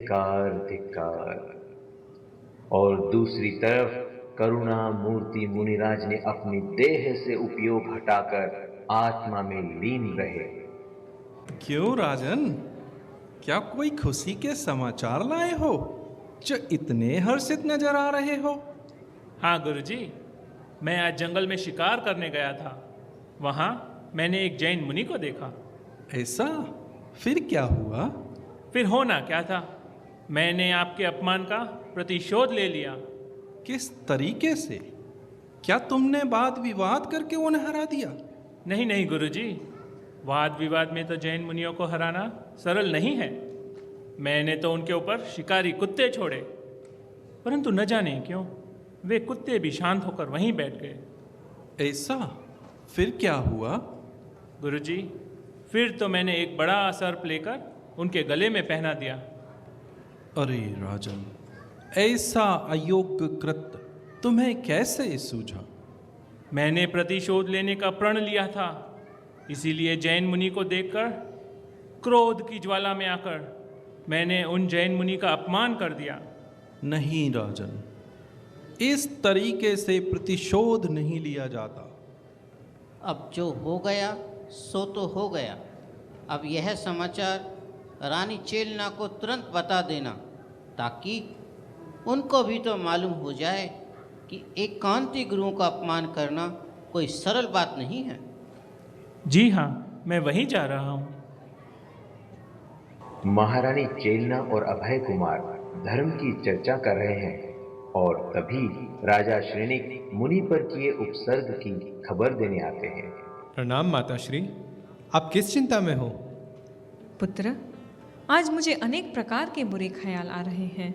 धिक्कार धिक्कार। और दूसरी तरफ करुणा मूर्ति मुनिराज ने अपनी देह से उपयोग हटाकर आत्मा में लीन रहे। क्यों राजन, क्या कोई खुशी के समाचार लाए हो जो इतने हर्षित नजर आ रहे हो? हाँ गुरुजी, मैं आज जंगल में शिकार करने गया था। वहाँ मैंने एक जैन मुनि को देखा। ऐसा? फिर क्या हुआ? फिर होना क्या था, मैंने आपके अपमान का प्रतिशोध ले लिया। किस तरीके से? क्या तुमने वाद विवाद करके उन्हें हरा दिया? नहीं नहीं गुरुजी, वाद विवाद में तो जैन मुनियों को हराना सरल नहीं है। मैंने तो उनके ऊपर शिकारी कुत्ते छोड़े, परंतु न जाने क्यों वे कुत्ते भी शांत होकर वहीं बैठ गए। ऐसा? फिर क्या हुआ? गुरुजी, फिर तो मैंने एक बड़ा सर्प लेकर उनके गले में पहना दिया। अरे राजन, ऐसा अयोग्य कृत्य तुम्हें कैसे सूझा? मैंने प्रतिशोध लेने का प्रण लिया था, इसीलिए जैन मुनि को देखकर क्रोध की ज्वाला में आकर मैंने उन जैन मुनि का अपमान कर दिया। नहीं राजन, इस तरीके से प्रतिशोध नहीं लिया जाता। अब जो हो गया सो तो हो गया। अब यह समाचार रानी चेलना को तुरंत बता देना, ताकि उनको भी तो मालूम हो जाए कि एकांती गुरुओं का अपमान करना कोई सरल बात नहीं है। जी हाँ, मैं वहीं जा रहा हूँ। महारानी चेलना और अभय कुमार धर्म की चर्चा कर रहे हैं और तभी राजा श्रेणिक मुनि पर किए उपसर्ग की खबर देने आते हैं। प्रणाम माताश्री, आप किस चिंता में हो? पुत्र, आज मुझे अनेक प्रकार के बुरे ख्याल आ रहे हैं।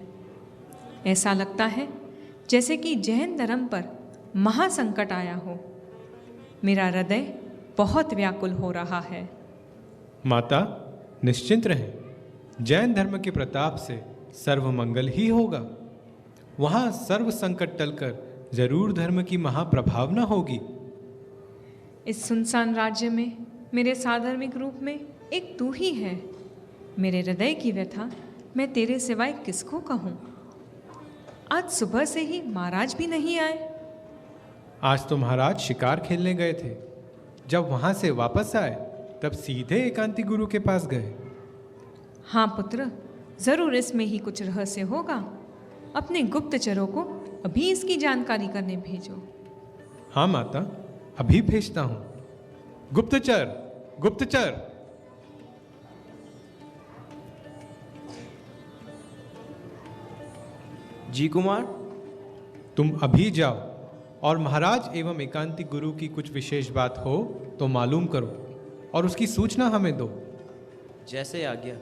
ऐसा लगता है जैसे कि जैन धर्म पर महासंकट आया हो। मेरा हृदय बहुत व्याकुल हो रहा है। माता निश्चिंत रहें, जैन धर्म के प्रताप से सर्वमंगल ही होगा। वहाँ सर्व संकट टलकर जरूर धर्म की महाप्रभावना होगी। इस सुनसान राज्य में मेरे साधर्मिक रूप में एक तू ही है। मेरे हृदय की व्यथा मैं तेरे सिवाय किसको कहूँ? आज सुबह से ही महाराज भी नहीं आए। आज तो महाराज शिकार खेलने गए थे। जब वहाँ से वापस आए तब सीधे एकांती गुरु के पास गए। हाँ पुत्र, जरूर इसमें ही कुछ रहस्य होगा। अपने गुप्तचरों को अभी इसकी जानकारी करने भेजो। हाँ माता, अभी भेजता हूँ। गुप्तचर, गुप्तचर। जी कुमार। तुम अभी जाओ और महाराज एवं एकांती गुरु की कुछ विशेष बात हो तो मालूम करो और उसकी सूचना हमें दो। जैसे आज्ञा।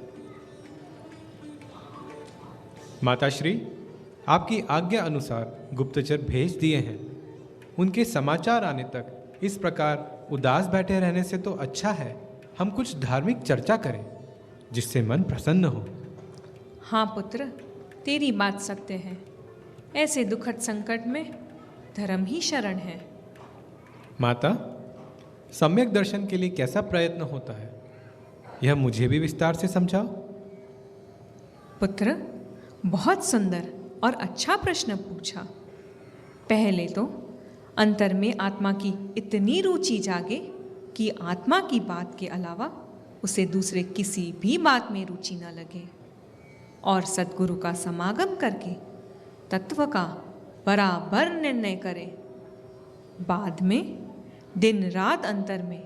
माताश्री, आपकी आज्ञा अनुसार गुप्तचर भेज दिए हैं। उनके समाचार आने तक इस प्रकार उदास बैठे रहने से तो अच्छा है हम कुछ धार्मिक चर्चा करें, जिससे मन प्रसन्न हो। हाँ पुत्र, तेरी बात सत्य है। ऐसे दुखद संकट में धर्म ही शरण है। माता, सम्यक दर्शन के लिए कैसा प्रयत्न होता है, यह मुझे भी विस्तार से समझाओ। पुत्र, बहुत सुंदर और अच्छा प्रश्न पूछा। पहले तो अंतर में आत्मा की इतनी रुचि जागे कि आत्मा की बात के अलावा उसे दूसरे किसी भी बात में रुचि न लगे, और सद्गुरु का समागम करके तत्व का बराबर निर्णय करे। बाद में दिन रात अंतर में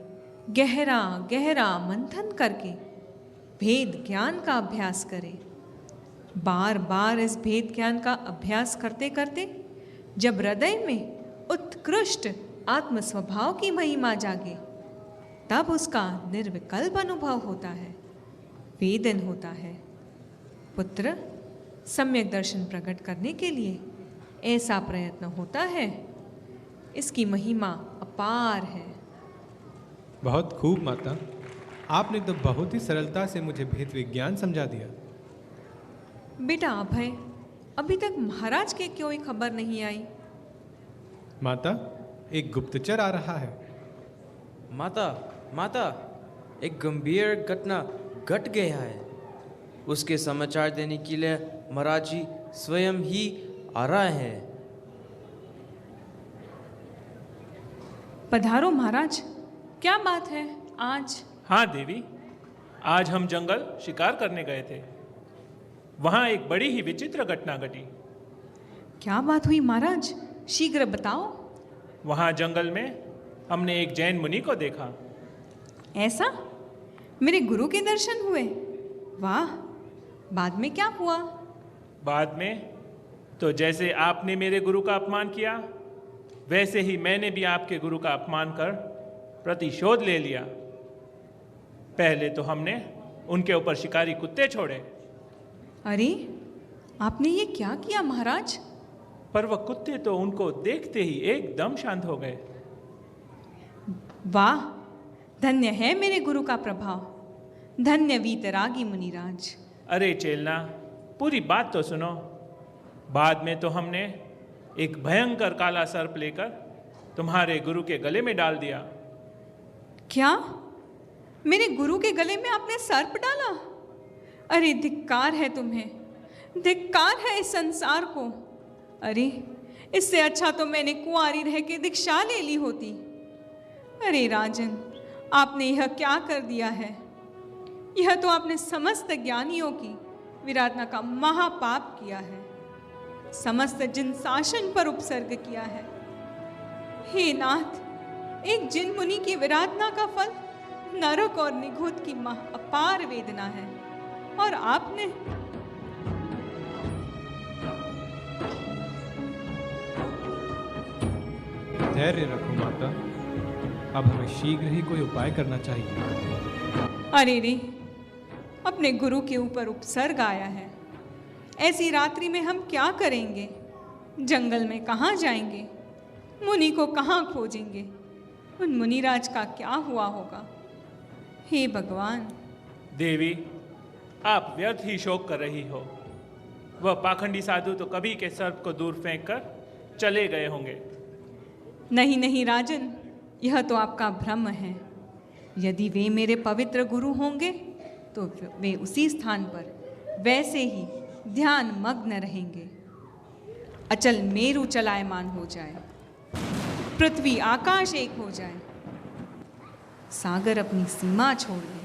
गहरा गहरा मंथन करके भेद ज्ञान का अभ्यास करे। बार बार इस भेद ज्ञान का अभ्यास करते करते जब हृदय में उत्कृष्ट आत्म स्वभाव की महिमा जागे, तब उसका निर्विकल्प अनुभव होता है, वेदन होता है। पुत्र, सम्यक दर्शन प्रकट करने के लिए ऐसा प्रयत्न होता है। इसकी महिमा अपार है। बहुत खूब माता, आपने तो बहुत ही सरलता से मुझे भेद विज्ञान समझा दिया। बेटा अभय, अभी तक महाराज के कोई खबर नहीं आई। माता, एक गुप्तचर आ रहा है। माता, माता, एक गंभीर घटना घट गया है। उसके समाचार देने के लिए महाराज जी स्वयं ही आ रहे हैं। पधारो महाराज, क्या बात है आज? हाँ देवी, आज हम जंगल शिकार करने गए थे। वहां एक बड़ी ही विचित्र घटना घटी। क्या बात हुई महाराज, शीघ्र बताओ। वहां जंगल में हमने एक जैन मुनि को देखा। ऐसा? मेरे गुरु के दर्शन हुए? वाह, बाद में क्या हुआ? बाद में तो जैसे आपने मेरे गुरु का अपमान किया, वैसे ही मैंने भी आपके गुरु का अपमान कर प्रतिशोध ले लिया। पहले तो हमने उनके ऊपर शिकारी कुत्ते छोड़े। अरे, आपने ये क्या किया महाराज? पर वह कुत्ते तो उनको देखते ही एकदम शांत हो गए। वाह, धन्य है मेरे गुरु का प्रभाव। धन्य वीतरागी मुनिराज। अरे चेलना, पूरी बात तो सुनो। बाद में तो हमने एक भयंकर काला सर्प लेकर तुम्हारे गुरु के गले में डाल दिया। क्या? मेरे गुरु के गले में आपने सर्प डाला? अरे धिक्कार है तुम्हें, धिक्कार है इस संसार को। अरे, इससे अच्छा तो मैंने कुंवारी रह के दीक्षा ले ली होती। अरे राजन, आपने यह क्या कर दिया है? यह तो आपने समस्त ज्ञानियों की विराधना का महापाप किया है, समस्त जिन शासन पर उपसर्ग किया है। हे नाथ, एक जिन मुनि की विराधना का फल नरक और निगुत की अपार वेदना है, और आपने धैर्य रखो माता, अब हमें शीघ्र ही कोई उपाय करना चाहिए। अरे रे, अपने गुरु के ऊपर उपसर्ग आया है। ऐसी रात्रि में हम क्या करेंगे? जंगल में कहाँ जाएंगे? मुनि को कहाँ खोजेंगे? उन मुनिराज का क्या हुआ होगा? हे भगवान। देवी, आप व्यर्थ ही शोक कर रही हो। वह पाखंडी साधु तो कभी के सर्प को दूर फेंक कर चले गए होंगे। नहीं नहीं राजन, यह तो आपका भ्रम है। यदि वे मेरे पवित्र गुरु होंगे तो वे उसी स्थान पर वैसे ही ध्यान मग्न रहेंगे। अचल मेरु चलायमान हो जाए, पृथ्वी आकाश एक हो जाए, सागर अपनी सीमा छोड़ दे,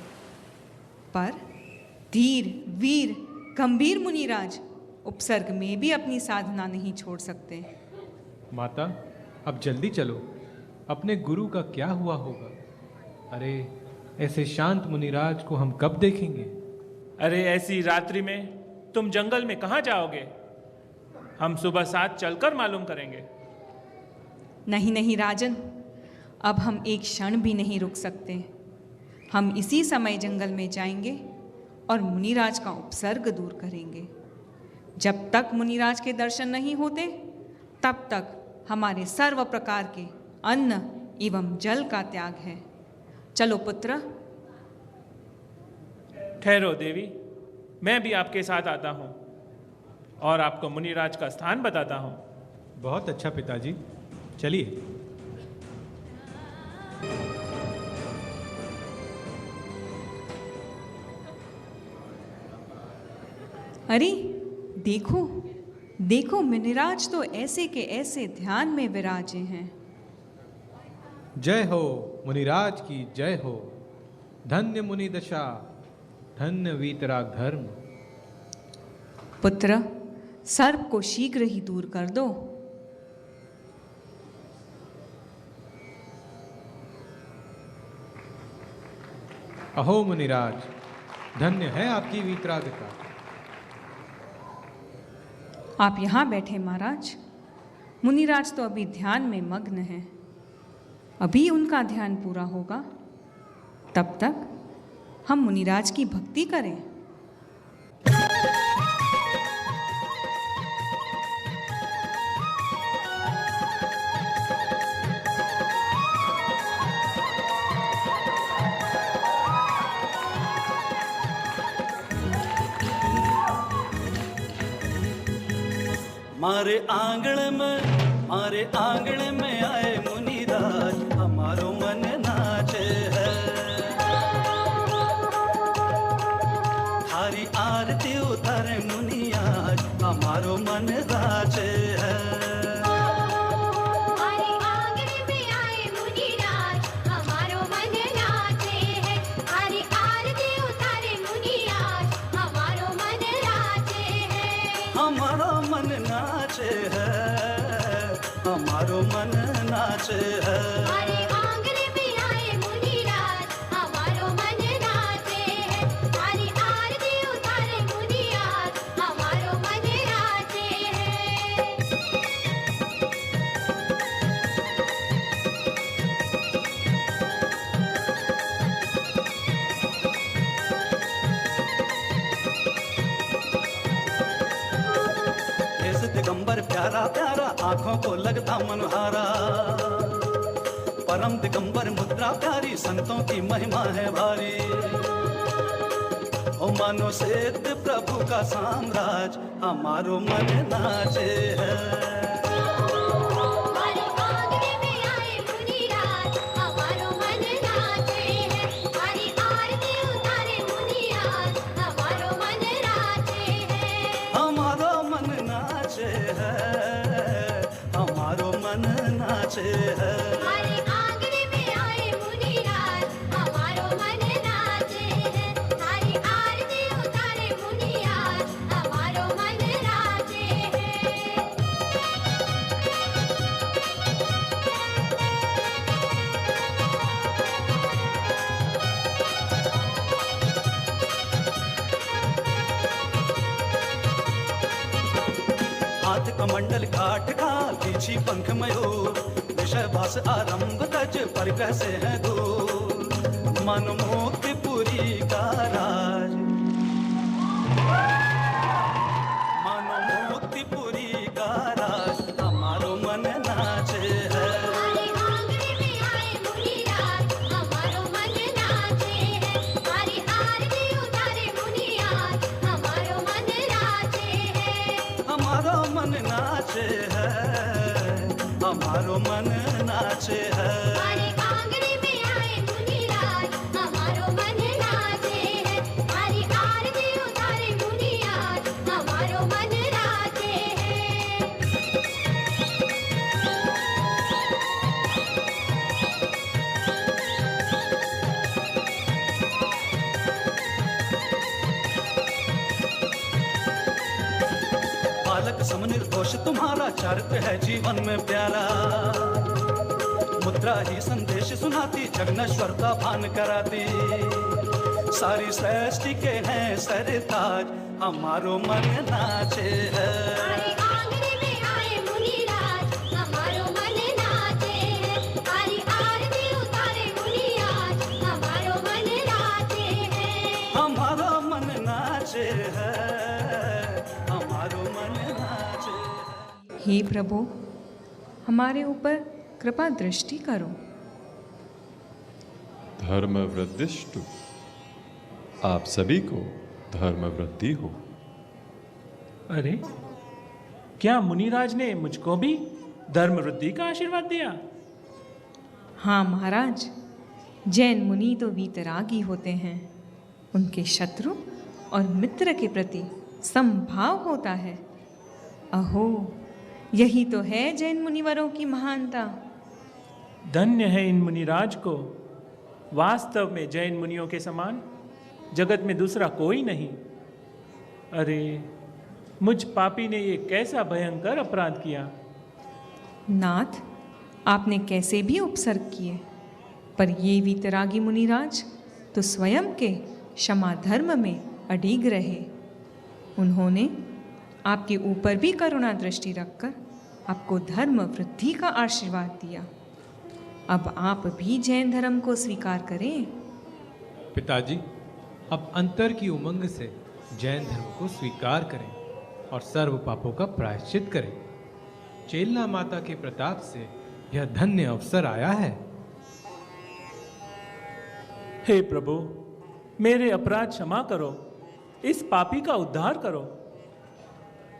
पर धीर वीर गंभीर मुनिराज उपसर्ग में भी अपनी साधना नहीं छोड़ सकते। माता, अब जल्दी चलो, अपने गुरु का क्या हुआ होगा? अरे, ऐसे शांत मुनिराज को हम कब देखेंगे? अरे ऐसी रात्रि में तुम जंगल में कहाँ जाओगे? हम सुबह 7 चलकर मालूम करेंगे। नहीं नहीं राजन, अब हम एक क्षण भी नहीं रुक सकते। हम इसी समय जंगल में जाएंगे और मुनिराज का उपसर्ग दूर करेंगे। जब तक मुनिराज के दर्शन नहीं होते, तब तक हमारे सर्व प्रकार के अन्न एवं जल का त्याग है। चलो पुत्र। ठहरो देवी, मैं भी आपके साथ आता हूँ और आपको मुनिराज का स्थान बताता हूँ। बहुत अच्छा पिताजी, चलिए। अरे देखो देखो, मुनिराज तो ऐसे के ऐसे ध्यान में विराजे हैं। जय हो मुनिराज की जय हो। धन्य मुनि दशा, धन्य वीतराग धर्म। पुत्र, सर्प को शीघ्र ही दूर कर दो। अहो मुनिराज, धन्य है आपकी वीतरागता। आप यहाँ बैठे महाराज। मुनिराज तो अभी ध्यान में मग्न हैं। अभी उनका ध्यान पूरा होगा, तब तक हम मुनिराज की भक्ति करें। मारे आंगण में आए मुनिराज, हमारो मन नाचे है। थारी आरती हमारो मन नाचे है, हमारो मन नाचे है। हमारे आंगन में आए मुनिराज, हमारो मन नाचे है। हमारी आरती उतारे मुनिराज, हमारो मन नाचे है। ऐसे दिगंबर प्यारा प्यारा, आंखों को लगता मनहारा। परम दिगंबर मुद्रा प्यारी, संतों की महिमा है भारी। ओ मानो सिद्ध प्रभु का साम्राज्य, हमारो मन नाचे है। हमारे आंगन में आए मुनिराज, हमारो मन नाचे है। हमारी आरती उतारे मुनिराज, हमारो मन नाचे है। हमारो मन नाचे है, हमारो मन नाचे है। हमारे आंगन में आए मुनिराज, हमारो मन नाचे है। हमारी आरती उतारे मुनिराज, हमारो मन नाचे है। हाथ कमंडल घाट का, लीची पंख मयूर, विषय भास आरंभ तज पर कैसे है दूर। मन मुक्ति पुरी का राज, मन मुक्ति पुरी का राज, हमारो मन नाचे है। हमारे आंगन में आए मुनिराज, हमारो मन नाचे है। हमारी आरती उतारे मुनिराज, हमारो मन नाचे है। हमारो मन नाचे है, हमारो मन नाचे है। हमारे आंगन में आए मुनिराज, हमारो मन नाचे है। हमारी आरती उतारे मुनिराज, हमारो मन नाचे है। बालक सम निर्दोष तुम्हारा चरित्र है जीवन में प्यारा। मुद्रा ही संदेश सुनाती, जगनेश्वर का भान कराती। सारी सृष्टि के हैं सरताज, हमारो मन नाचे है। हमारे आंगन में आए मुनिराज, हमारो मन नाचे है। हमारी आरती उतारे मुनिराज, हमारो मन नाचे है। हमारो मन नाचे है, हमारो मन नाचे है। हे प्रभु, हमारे ऊपर कृपा दृष्टि करो। धर्म वृद्धिष्टु, आप सभी को धर्म वृद्धि हो। अरे, क्या मुनिराज ने मुझको भी धर्म वृद्धि का आशीर्वाद दिया? हाँ महाराज, जैन मुनि तो वीतरागी होते हैं। उनके शत्रु और मित्र के प्रति समभाव होता है। अहो, यही तो है जैन मुनिवरों की महानता। धन्य है इन मुनिराज को। वास्तव में जैन मुनियों के समान जगत में दूसरा कोई नहीं। अरे, मुझ पापी ने ये कैसा भयंकर अपराध किया। नाथ, आपने कैसे भी उपसर्ग किए, पर ये वीतरागी मुनिराज तो स्वयं के क्षमा धर्म में अडिग रहे। उन्होंने आपके ऊपर भी करुणा दृष्टि रखकर आपको धर्म वृद्धि का आशीर्वाद दिया। अब आप भी जैन धर्म को स्वीकार करें। पिताजी, अब अंतर की उमंग से जैन धर्म को स्वीकार करें और सर्व पापों का प्रायश्चित करें। चेलना माता के प्रताप से यह धन्य अवसर आया है। हे प्रभु, मेरे अपराध क्षमा करो, इस पापी का उद्धार करो।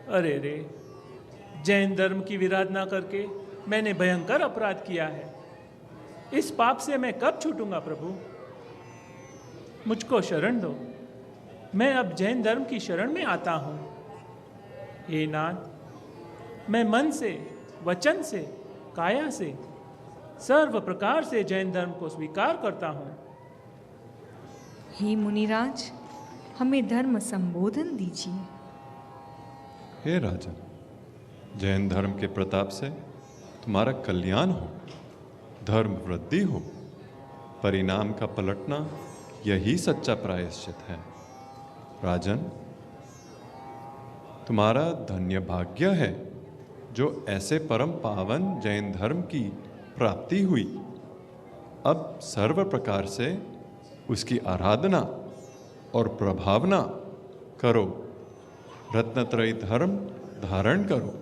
अरे रे, जैन धर्म की विराधना करके मैंने भयंकर अपराध किया है। इस पाप से मैं कब छूटूंगा प्रभु? मुझको शरण दो, मैं अब जैन धर्म की शरण में आता हूँ। हे नाथ, मैं मन से, वचन से, काया से, सर्व प्रकार से जैन धर्म को स्वीकार करता हूँ। हे मुनिराज, हमें धर्म संबोधन दीजिए। हे राजन, जैन धर्म के प्रताप से तुम्हारा कल्याण हो, धर्म वृद्धि हो। परिणाम का पलटना यही सच्चा प्रायश्चित है। राजन, तुम्हारा धन्य भाग्य है जो ऐसे परम पावन जैन धर्म की प्राप्ति हुई। अब सर्व प्रकार से उसकी आराधना और प्रभावना करो, रत्नत्रयी धर्म धारण करो।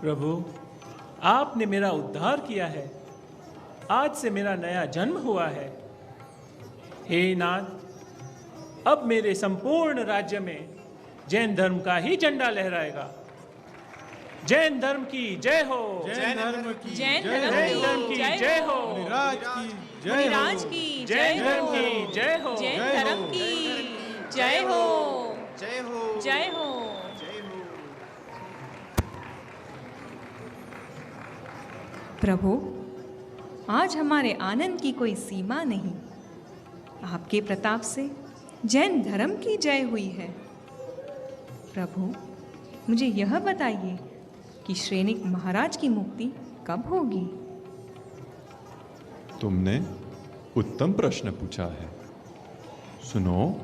प्रभु, आपने मेरा उद्धार किया है। आज से मेरा नया जन्म हुआ है। हे नाथ, अब मेरे संपूर्ण राज्य में जैन धर्म का ही झंडा लहराएगा। जैन धर्म की जय हो। जैन धर्म की जैन धर्म की जय हो। मुनिराज की जैन धर्म की जय हो। जैन धर्म की जय हो। जय हो। जय हो। प्रभु, आज हमारे आनंद की कोई सीमा नहीं। आपके प्रताप से जैन धर्म की जय हुई है। प्रभु, मुझे यह बताइए कि श्रेनिक महाराज की मुक्ति कब होगी? तुमने उत्तम प्रश्न पूछा है। सुनो,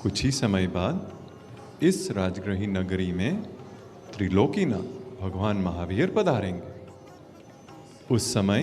कुछ ही समय बाद इस राजगृही नगरी में त्रिलोकीनाथ भगवान महावीर पधारेंगे। उस समय